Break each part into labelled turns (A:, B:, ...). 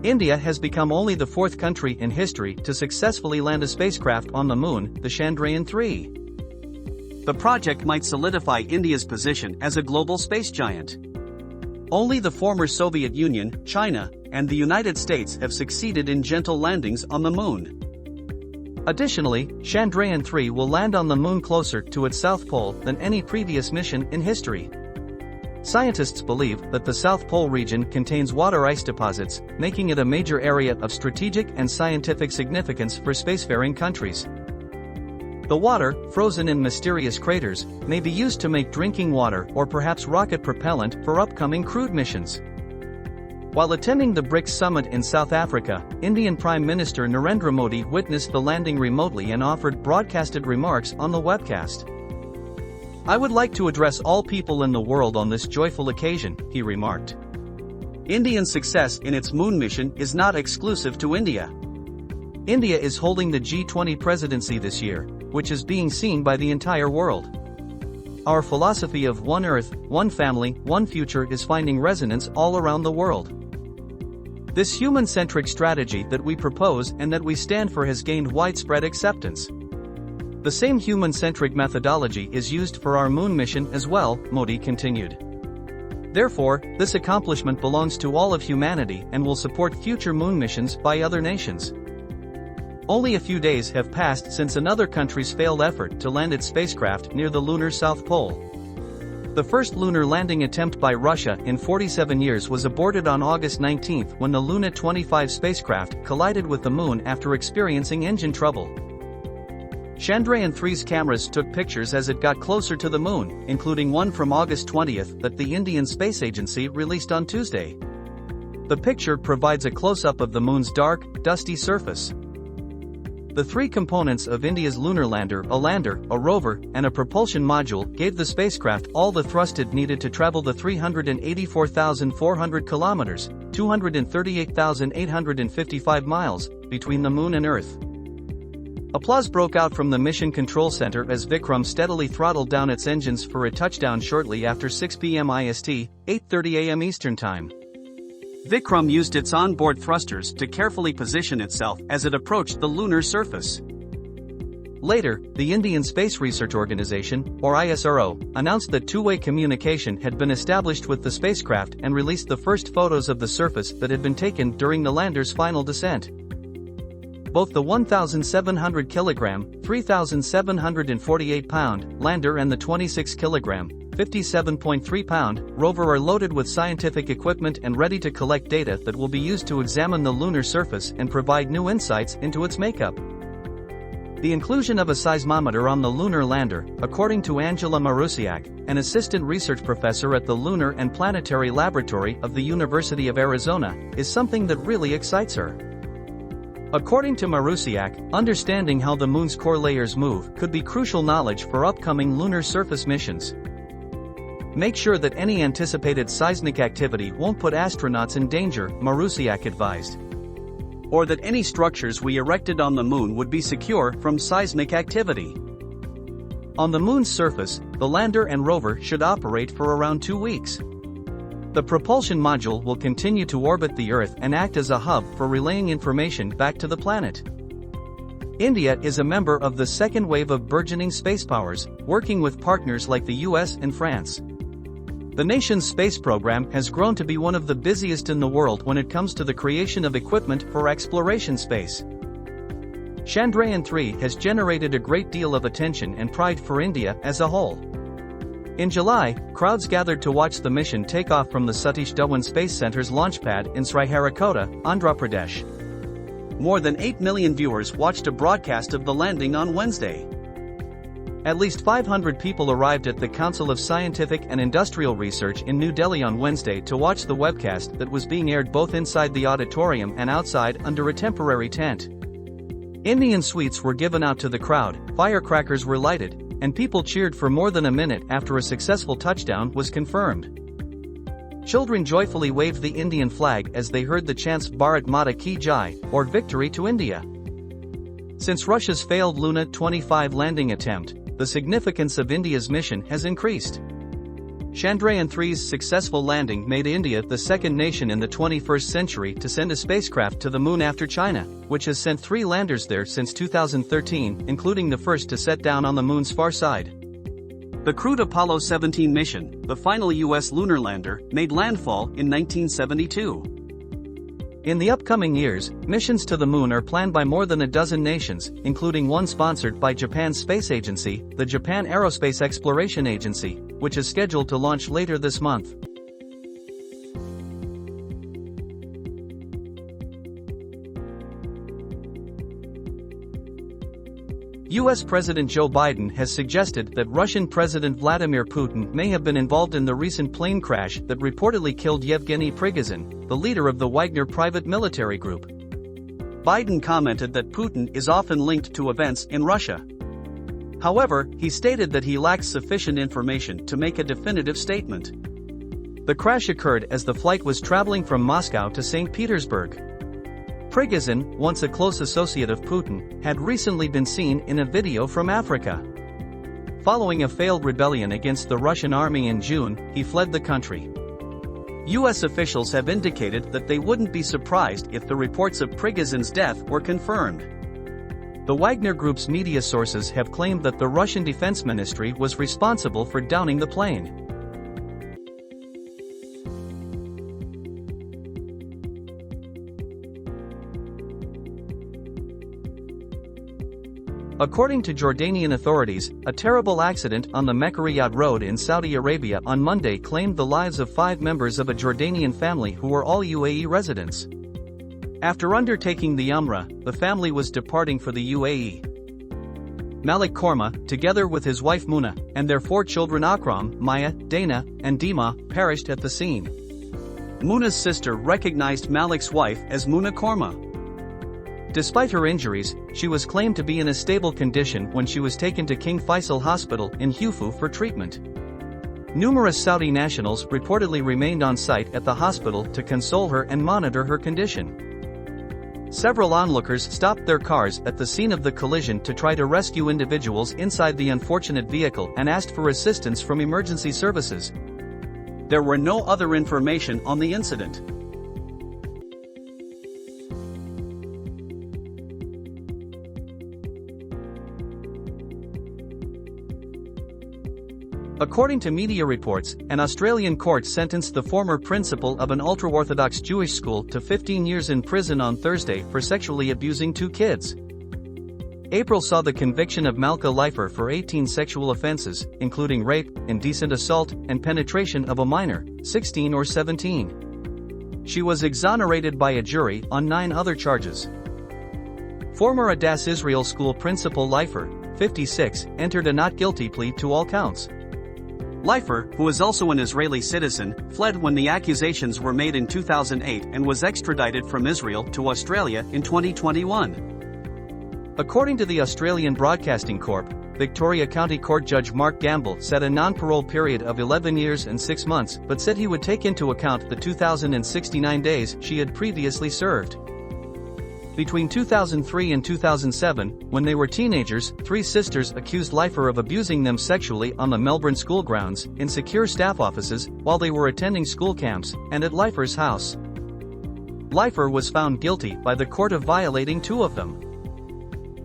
A: India has become only the fourth country in history to successfully land a spacecraft on the moon, the Chandrayaan-3. The project might solidify India's position as a global space giant. Only the former Soviet Union, China, and the United States have succeeded in gentle landings on the moon. Additionally, Chandrayaan-3 will land on the moon closer to its south pole than any previous mission in history. Scientists believe that the South Pole region contains water ice deposits, making it a major area of strategic and scientific significance for spacefaring countries. The water, frozen in mysterious craters, may be used to make drinking water or perhaps rocket propellant for upcoming crewed missions. While attending the BRICS summit in South Africa, Indian Prime Minister Narendra Modi witnessed the landing remotely and offered broadcasted remarks on the webcast. "I would like to address all people in the world on this joyful occasion," he remarked. Indian success in its moon mission is not exclusive to India. India is holding the G20 presidency this year, which is being seen by the entire world. Our philosophy of one Earth, one family, one future is finding resonance all around the world. This human-centric strategy that we propose and that we stand for has gained widespread acceptance. The same human-centric methodology is used for our moon mission as well, Modi continued. Therefore, this accomplishment belongs to all of humanity and will support future moon missions by other nations. Only a few days have passed since another country's failed effort to land its spacecraft near the lunar South Pole. The first lunar landing attempt by Russia in 47 years was aborted on August 19 when the Luna 25 spacecraft collided with the moon after experiencing engine trouble. Chandrayaan-3's cameras took pictures as it got closer to the moon, including one from August 20 that the Indian Space Agency released on Tuesday. The picture provides a close-up of the moon's dark, dusty surface. The three components of India's lunar lander, a rover, and a propulsion module, gave the spacecraft all the thrust it needed to travel the 384,400 kilometers, 238,855 miles, between the moon and Earth. Applause broke out from the Mission Control Center as Vikram steadily throttled down its engines for a touchdown shortly after 6 p.m. IST, 8:30 a.m. Eastern Time. Vikram used its onboard thrusters to carefully position itself as it approached the lunar surface. Later, the Indian Space Research Organisation, or ISRO, announced that two-way communication had been established with the spacecraft and released the first photos of the surface that had been taken during the lander's final descent. Both the 1,700 kilogram, 3,748 pound lander and the 26 kilogram, 57.3 pound rover are loaded with scientific equipment and ready to collect data that will be used to examine the lunar surface and provide new insights into its makeup. The inclusion of a seismometer on the lunar lander, according to Angela Marusiak, an assistant research professor at the Lunar and Planetary Laboratory of the University of Arizona, is something that really excites her. According to Marusiak, understanding how the moon's core layers move could be crucial knowledge for upcoming lunar surface missions. Make sure that any anticipated seismic activity won't put astronauts in danger, Marusiak advised. Or that any structures we erected on the moon would be secure from seismic activity. On the moon's surface, the lander and rover should operate for around 2 weeks. The propulsion module will continue to orbit the Earth and act as a hub for relaying information back to the planet. India is a member of the second wave of burgeoning space powers, working with partners like the US and France. The nation's space program has grown to be one of the busiest in the world when it comes to the creation of equipment for exploration space. Chandrayaan-3 has generated a great deal of attention and pride for India as a whole. In July, crowds gathered to watch the mission take off from the Satish Dhawan Space Center's launchpad in Sriharikota, Andhra Pradesh. More than 8 million viewers watched a broadcast of the landing on Wednesday. At least 500 people arrived at the Council of Scientific and Industrial Research in New Delhi on Wednesday to watch the webcast that was being aired both inside the auditorium and outside under a temporary tent. Indian sweets were given out to the crowd, firecrackers were lighted, and people cheered for more than a minute after a successful touchdown was confirmed. Children joyfully waved the Indian flag as they heard the chants Bharat Mata Ki Jai, or Victory to India. Since Russia's failed Luna 25 landing attempt, the significance of India's mission has increased. Chandrayaan 3's successful landing made India the second nation in the 21st century to send a spacecraft to the moon after China, which has sent 3 landers there since 2013, including the first to set down on the moon's far side.
B: The crewed Apollo 17 mission, the final U.S. lunar lander, made landfall in 1972.
A: In the upcoming years, missions to the moon are planned by more than a dozen nations, including one sponsored by Japan's space agency, the Japan Aerospace Exploration Agency, which is scheduled to launch later this month. U.S. President Joe Biden has suggested that Russian President Vladimir Putin may have been involved in the recent plane crash that reportedly killed Yevgeny Prigozhin, the leader of the Wagner private military group.
B: Biden commented that Putin is often linked to events in Russia. However, he stated that he lacks sufficient information to make a definitive statement.
A: The crash occurred as the flight was traveling from Moscow to St. Petersburg. Prigozhin, once a close associate of Putin, had recently been seen in a video from Africa. Following a failed rebellion against the Russian army in June, he fled the country. U.S. officials have indicated that they wouldn't be surprised if the reports of Prigozhin's death were confirmed. The Wagner Group's media sources have claimed that the Russian Defense Ministry was responsible for downing the plane. According to Jordanian authorities, a terrible accident on the Mecca-Riyadh road in Saudi Arabia on Monday claimed the lives of 5 members of a Jordanian family who were all UAE residents. After undertaking the Umrah, the family was departing for the UAE. Malik Korma, together with his wife Muna, and their 4 children Akram, Maya, Dana, and Dima, perished at the scene.
B: Muna's sister recognized Malik's wife as Muna Korma.
A: Despite her injuries, she was claimed to be in a stable condition when she was taken to King Faisal Hospital in Hufu for treatment. Numerous Saudi nationals reportedly remained on site at the hospital to console her and monitor her condition. Several onlookers stopped their cars at the scene of the collision to try to rescue individuals inside the unfortunate vehicle and asked for assistance from emergency services.
B: There were no other information on the incident.
A: According to media reports, an Australian court sentenced the former principal of an ultra-Orthodox Jewish school to 15 years in prison on Thursday for sexually abusing 2 kids. April saw the conviction of Malka Leifer for 18 sexual offenses, including rape, indecent assault, and penetration of a minor, 16 or 17. She was exonerated by a jury on 9 other charges. Former Adass Israel school principal Leifer, 56, entered a not guilty plea to all counts.
B: Leifer, who is also an Israeli citizen, fled when the accusations were made in 2008 and was extradited from Israel to Australia in 2021.
A: According to the Australian Broadcasting Corp, Victoria County Court Judge Mark Gamble set a non-parole period of 11 years and 6 months but said he would take into account the 2,069 days she had previously served. Between 2003 and 2007, when they were teenagers, 3 sisters accused Leifer of abusing them sexually on the Melbourne school grounds, in secure staff offices, while they were attending school camps, and at Leifer's house. Leifer was found guilty by the court of violating 2 of them.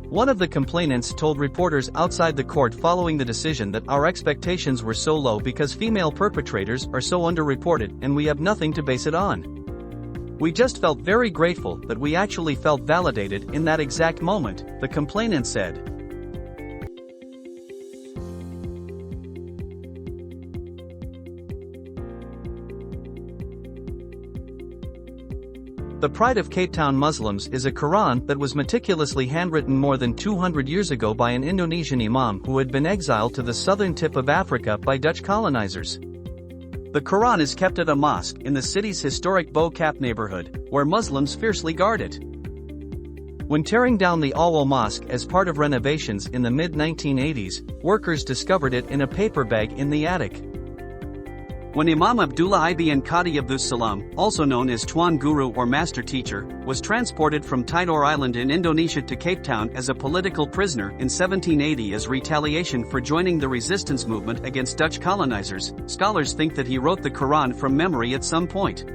A: One of the complainants told reporters outside the court following the decision that our expectations were so low because female perpetrators are so underreported and we have nothing to base it on. We just felt very grateful that we actually felt validated in that exact moment, the complainant said. The pride of Cape Town Muslims is a Quran that was meticulously handwritten more than 200 years ago by an Indonesian imam who had been exiled to the southern tip of Africa by Dutch colonizers. The Quran is kept at a mosque in the city's historic Bo Cap neighborhood, where Muslims fiercely guard it. When tearing down the Awal Mosque as part of renovations in the mid-1980s, workers discovered it in a paper bag in the attic.
B: When Imam Abdullah ibn Qadi Abdus Salam, also known as Tuan Guru or Master Teacher, was transported from Tidore Island in Indonesia to Cape Town as a political prisoner in 1780 as retaliation for joining the resistance movement against Dutch colonizers, scholars think that he wrote the Quran from memory at some point.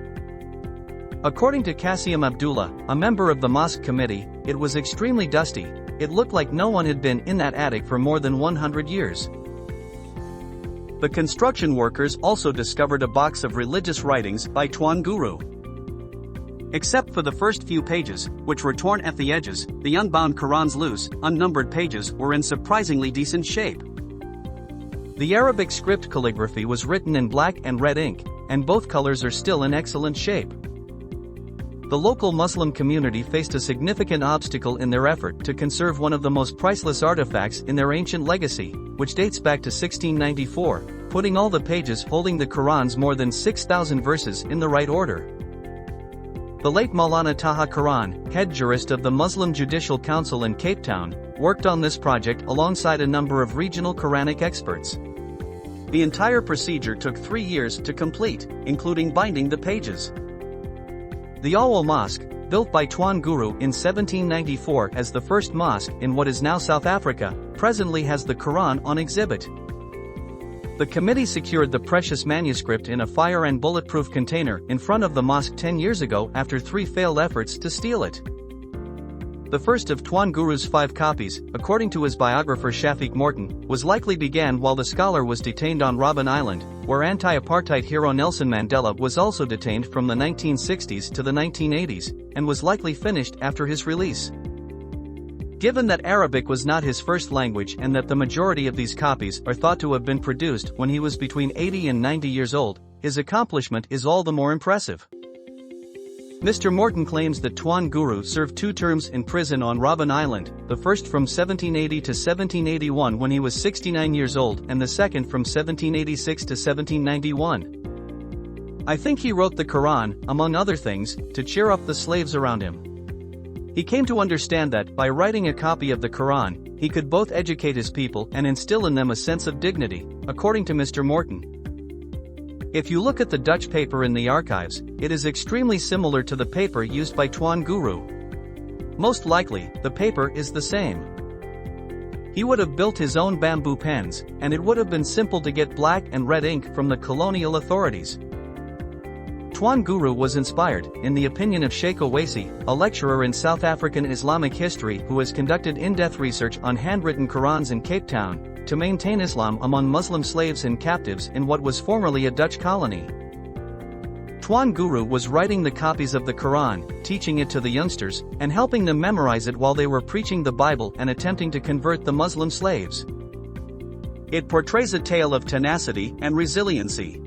A: According to Qasim Abdullah, a member of the mosque committee, it was extremely dusty. It looked like no one had been in that attic for more than 100 years.
B: The construction workers also discovered a box of religious writings by Tuan Guru. Except for the first few pages, which were torn at the edges, the unbound Quran's loose, unnumbered pages were in surprisingly decent shape.
A: The Arabic script calligraphy was written in black and red ink, and both colors are still in excellent shape. The local Muslim community faced a significant obstacle in their effort to conserve one of the most priceless artifacts in their ancient legacy, which dates back to 1694, putting all the pages holding the Quran's more than 6,000 verses in the right order. The late Maulana Taha Quran, head jurist of the Muslim Judicial Council in Cape Town, worked on this project alongside a number of regional Quranic experts. The entire procedure took 3 years to complete, including binding the pages. The Awal Mosque, built by Tuan Guru in 1794 as the first mosque in what is now South Africa, presently has the Quran on exhibit. The committee secured the precious manuscript in a fire and bulletproof container in front of the mosque 10 years ago after 3 failed efforts to steal it. The first of Tuan Guru's 5 copies, according to his biographer Shafiq Morton, was likely began while the scholar was detained on Robben Island, where anti-apartheid hero Nelson Mandela was also detained from the 1960s to the 1980s, and was likely finished after his release. Given that Arabic was not his first language and that the majority of these copies are thought to have been produced when he was between 80 and 90 years old, his accomplishment is all the more impressive. Mr. Morton claims that Tuan Guru served 2 terms in prison on Robben Island, the first from 1780 to 1781 when he was 69 years old and the second from 1786 to 1791. I think he wrote the Quran, among other things, to cheer up the slaves around him. He came to understand that, by writing a copy of the Quran, he could both educate his people and instill in them a sense of dignity, according to Mr. Morton. If you look at the Dutch paper in the archives, it is extremely similar to the paper used by Tuan Guru. Most likely, the paper is the same. He would have built his own bamboo pens, and it would have been simple to get black and red ink from the colonial authorities. Tuan Guru was inspired, in the opinion of Sheikh Owaisi, a lecturer in South African Islamic history who has conducted in-depth research on handwritten Qurans in Cape Town, to maintain Islam among Muslim slaves and captives in what was formerly a Dutch colony. Tuan Guru was writing the copies of the Quran, teaching it to the youngsters, and helping them memorize it while they were preaching the Bible and attempting to convert the Muslim slaves. It portrays a tale of tenacity and resiliency.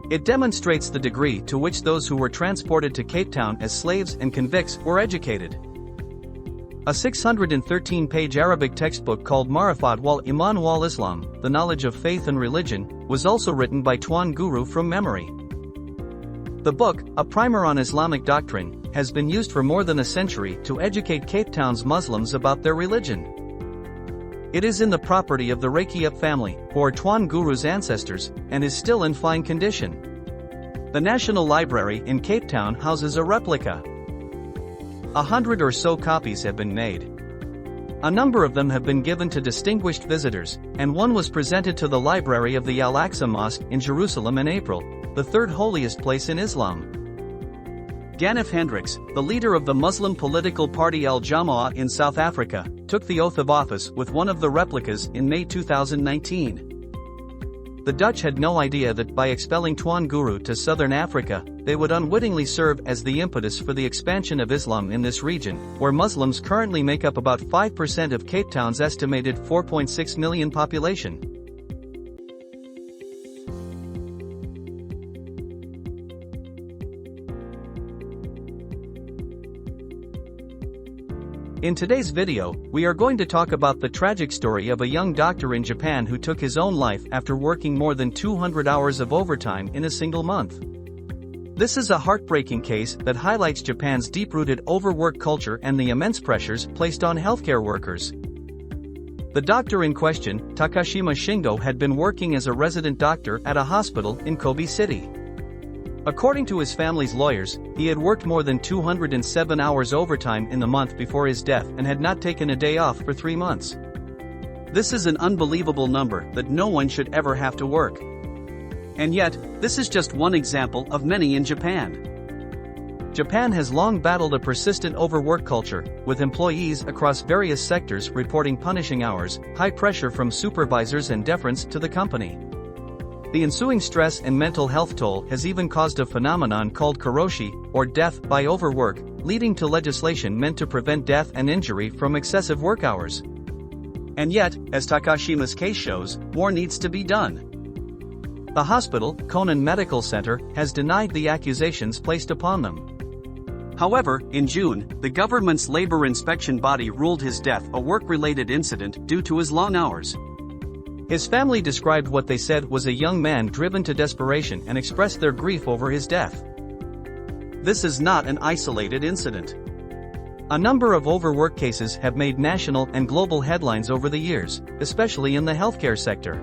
A: It demonstrates the degree to which those who were transported to Cape Town as slaves and convicts were educated. A 613-page Arabic textbook called Marifat wal Iman wal Islam, The Knowledge of Faith and Religion, was also written by Tuan Guru from memory. The book, a primer on Islamic doctrine, has been used for more than a century to educate Cape Town's Muslims about their religion. It is in the property of the Rakiap family, who are Tuan Guru's ancestors, and is still in fine condition. The National Library in Cape Town houses a replica. 100 or so copies have been made. A number of them have been given to distinguished visitors, and one was presented to the library of the Al-Aqsa Mosque in Jerusalem in April, the 3rd holiest place in Islam. Ganef Hendricks, the leader of the Muslim political party Al-Jama'ah in South Africa, took the oath of office with one of the replicas in May 2019. The Dutch had no idea that by expelling Tuan Guru to southern Africa, they would unwittingly serve as the impetus for the expansion of Islam in this region, where Muslims currently make up about 5% of Cape Town's estimated 4.6 million population. In today's video, we are going to talk about the tragic story of a young doctor in Japan who took his own life after working more than 200 hours of overtime in a single month. This is a heartbreaking case that highlights Japan's deep-rooted overwork culture and the immense pressures placed on healthcare workers. The doctor in question, Takashima Shingo, had been working as a resident doctor at a hospital in Kobe City. According to his family's lawyers, he had worked more than 207 hours overtime in the month before his death and had not taken a day off for 3 months.
B: This is an unbelievable number that no one should ever have to work. And yet, this is just one example of many in Japan.
A: Japan has long battled a persistent overwork culture, with employees across various sectors reporting punishing hours, high pressure from supervisors and deference to the company. The ensuing stress and mental health toll has even caused a phenomenon called karoshi, or death by overwork, leading to legislation meant to prevent death and injury from excessive work hours.
B: And yet, as Takashima's case shows, more needs to be done.
A: The hospital, Konan Medical Center, has denied the accusations placed upon them.
B: However, in June, the government's labor inspection body ruled his death a work-related incident due to his long hours.
A: His family described what they said was a young man driven to desperation and expressed their grief over his death.
B: This is not an isolated incident.
A: A number of overwork cases have made national and global headlines over the years, especially in the healthcare sector.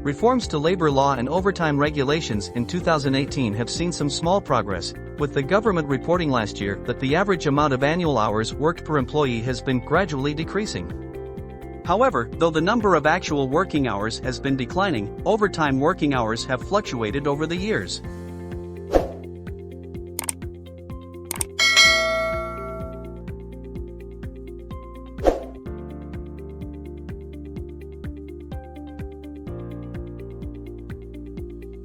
A: Reforms to labor law and overtime regulations in 2018 have seen some small progress, with the government reporting last year that the average amount of annual hours worked per employee has been gradually decreasing.
B: However, though the number of actual working hours has been declining, overtime working hours have fluctuated over the years.